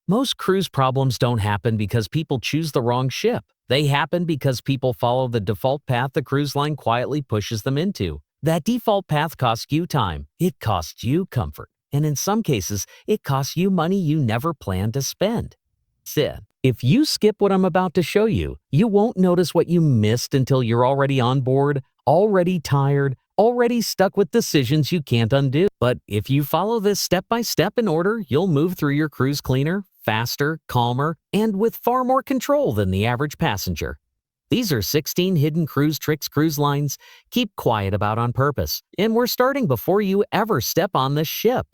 Most cruise problems don't happen because people choose the wrong ship. They happen because people follow the default path the cruise line quietly pushes them into. That default path costs you time, it costs you comfort, and in some cases, it costs you money you never planned to spend. If you skip what I'm about to show you, you won't notice what you missed until you're already on board, already tired, already stuck with decisions you can't undo. But if you follow this step by step in order, you'll move through your cruise cleaner, faster, calmer, and with far more control than the average passenger. These are 16 hidden cruise tricks cruise lines keep quiet about on purpose, and we're starting before you ever step on the ship.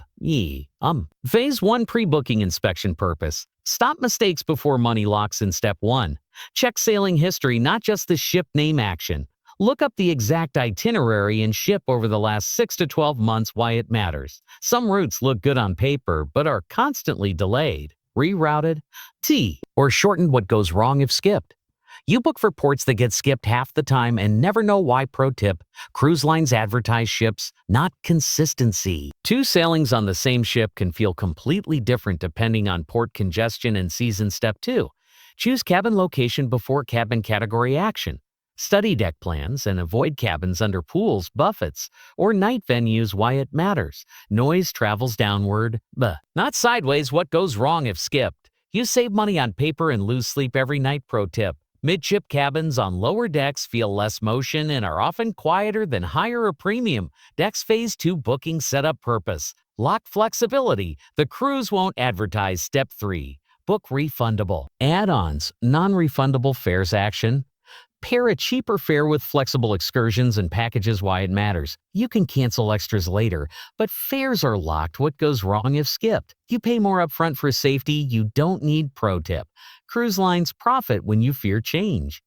Phase 1 Pre-Booking Inspection Purpose. Stop mistakes before money locks in Step 1. Check sailing history, not just the ship name action. Look up the exact itinerary and ship over the last 6 to 12 months why it matters. Some routes look good on paper, but are constantly delayed, rerouted, or shortened. What goes wrong if skipped? You book for ports that get skipped half the time and never know why. Pro tip: cruise lines advertise ships, not consistency. 2 sailings on the same ship can feel completely different depending on port congestion and season. Step 2. Choose cabin location before cabin category action. Study deck plans and avoid cabins under pools, buffets, or night venues. Why it matters. Noise travels downward, not sideways. What goes wrong if skipped? You save money on paper and lose sleep every night. Pro tip: midship cabins on lower decks feel less motion and are often quieter than higher or premium decks. Phase 2 Booking Setup Purpose. Lock flexibility. The cruise won't advertise. Step 3. Book refundable. Add-ons, non-refundable fares action. Pair a cheaper fare with flexible excursions and packages. Why it matters. You can cancel extras later, but fares are locked. What goes wrong if skipped? You pay more upfront for safety you don't need. Pro tip: cruise lines profit when you fear change.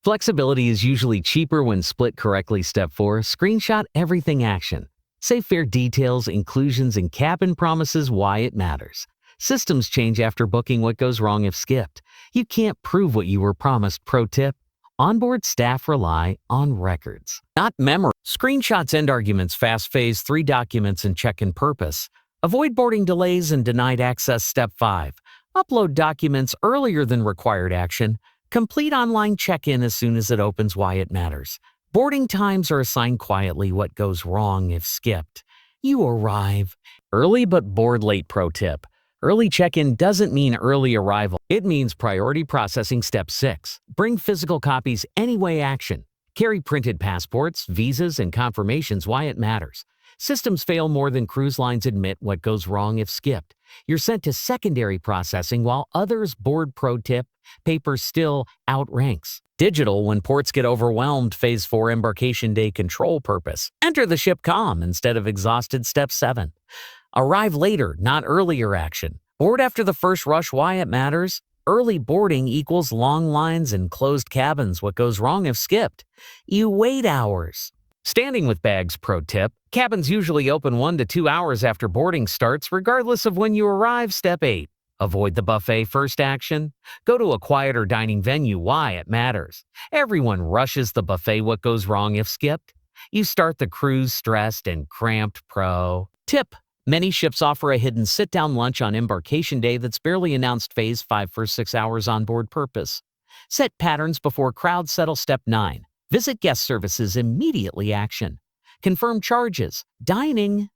Flexibility is usually cheaper when split correctly. Step 4. Screenshot everything action. Save fare details, inclusions, and cabin promises. Why it matters. Systems change after booking. What goes wrong if skipped? You can't prove what you were promised. Pro tip: onboard staff rely on records, not memory. Screenshots end arguments fast. Phase 3 Documents and check-in purpose. Avoid boarding delays and denied access. Step 5. Upload documents earlier than required action. Complete online check-in as soon as it opens. Why it matters. Boarding times are assigned quietly. What goes wrong if skipped? You arrive early but board late. Pro tip: early check-in doesn't mean early arrival. It means priority processing. Step 6. Bring physical copies anyway action. Carry printed passports, visas, and confirmations. Why it matters. Systems fail more than cruise lines admit. What goes wrong if skipped? You're sent to secondary processing while others board. Pro tip: paper still outranks digital when ports get overwhelmed. Phase 4 Embarkation Day Control Purpose. Enter the ship calm instead of exhausted. Step 7. Arrive later, not earlier action. Board after the first rush. Why it matters. Early boarding equals long lines and closed cabins. What goes wrong if skipped? You wait hours. Standing with bags. Pro tip: cabins usually open 1 to 2 hours after boarding starts, regardless of when you arrive. Step 8. Avoid the buffet first action. Go to a quieter dining venue. Why it matters. Everyone rushes the buffet. What goes wrong if skipped? You start the cruise stressed and cramped. Pro tip: many ships offer a hidden sit-down lunch on embarkation day that's barely announced. Phase 5 for 6 hours on board purpose. Set patterns before crowds settle. Step 9. Visit guest services immediately action. Confirm charges, dining,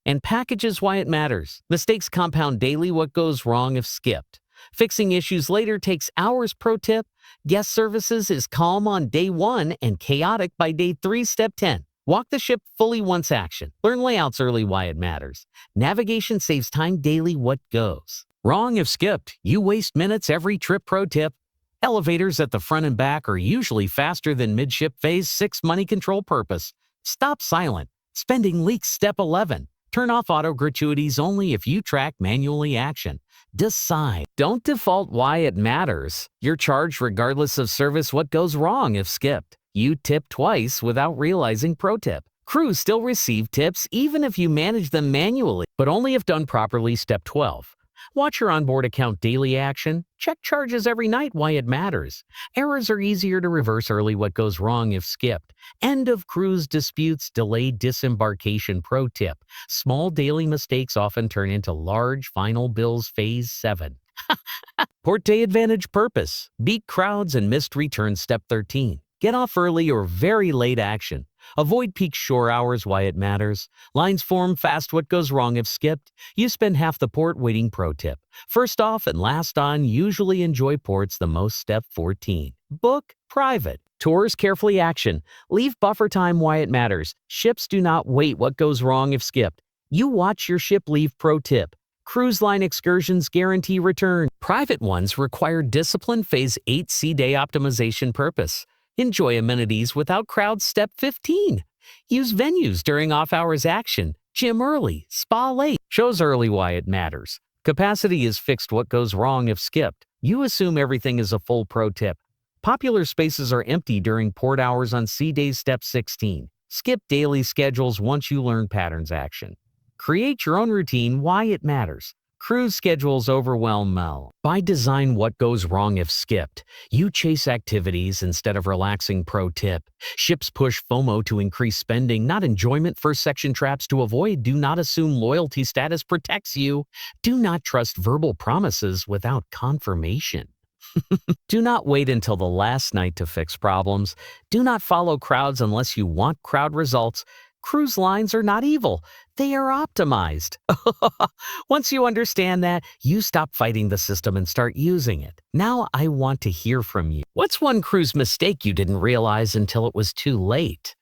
and packages. Why it matters. Mistakes compound daily. What goes wrong if skipped? Fixing issues later takes hours. Pro tip: guest services is calm on day 1 and chaotic by day 3. Step 10. Walk the ship fully once action. Learn layouts early. Why it matters. Navigation saves time daily. What goes wrong if skipped? You waste minutes every trip. Pro tip: elevators at the front and back are usually faster than midship. Phase 6 Money Control Purpose. Stop silent spending leaks. Step 11. Turn off auto gratuities only if you track manually action. Decide. Don't default. Why it matters. You're charged regardless of service. What goes wrong if skipped? You tip twice without realizing. Pro tip: crews still receive tips even if you manage them manually, but only if done properly. Step 12. Watch your onboard account daily action. Check charges every night. Why it matters. Errors are easier to reverse early. What goes wrong if skipped? End of cruise disputes, delayed disembarkation. Pro tip: small daily mistakes often turn into large final bills. Phase 7. Port Day Advantage Purpose. Beat crowds and missed returns. Step 13. Get off early or very late action. Avoid peak shore hours. Why it matters. Lines form fast. What goes wrong if skipped? You spend half the port waiting. Pro tip. First off and last on. Usually enjoy ports the most. Step 14. Book private. Tours carefully. Action. Leave buffer time. Why it matters. Ships do not wait. What goes wrong if skipped? You watch your ship leave. Pro tip. Cruise line excursions guarantee return. Private ones require discipline. Phase 8 Sea Day Optimization Purpose. Enjoy amenities without crowds. Step 15. Use venues during off-hours. Action. Gym early, spa late. Shows early. Why it matters. Capacity is fixed. What goes wrong if skipped? You assume everything is a full. Pro tip. Popular spaces are empty during port hours on sea days. Step 16. Skip daily schedules once you learn patterns. Action. Create your own routine. Why it matters. Cruise schedules overwhelm Mel. By design. What goes wrong if skipped? You chase activities instead of relaxing. Pro tip. Ships push FOMO to increase spending, not enjoyment. First section traps to avoid. Do not assume loyalty status protects you. Do not trust verbal promises without confirmation. Do not wait until the last night to fix problems. Do not follow crowds unless you want crowd results. Cruise lines are not evil. They are optimized. Once you understand that, you stop fighting the system and start using it. Now I want to hear from you. What's one cruise mistake you didn't realize until it was too late?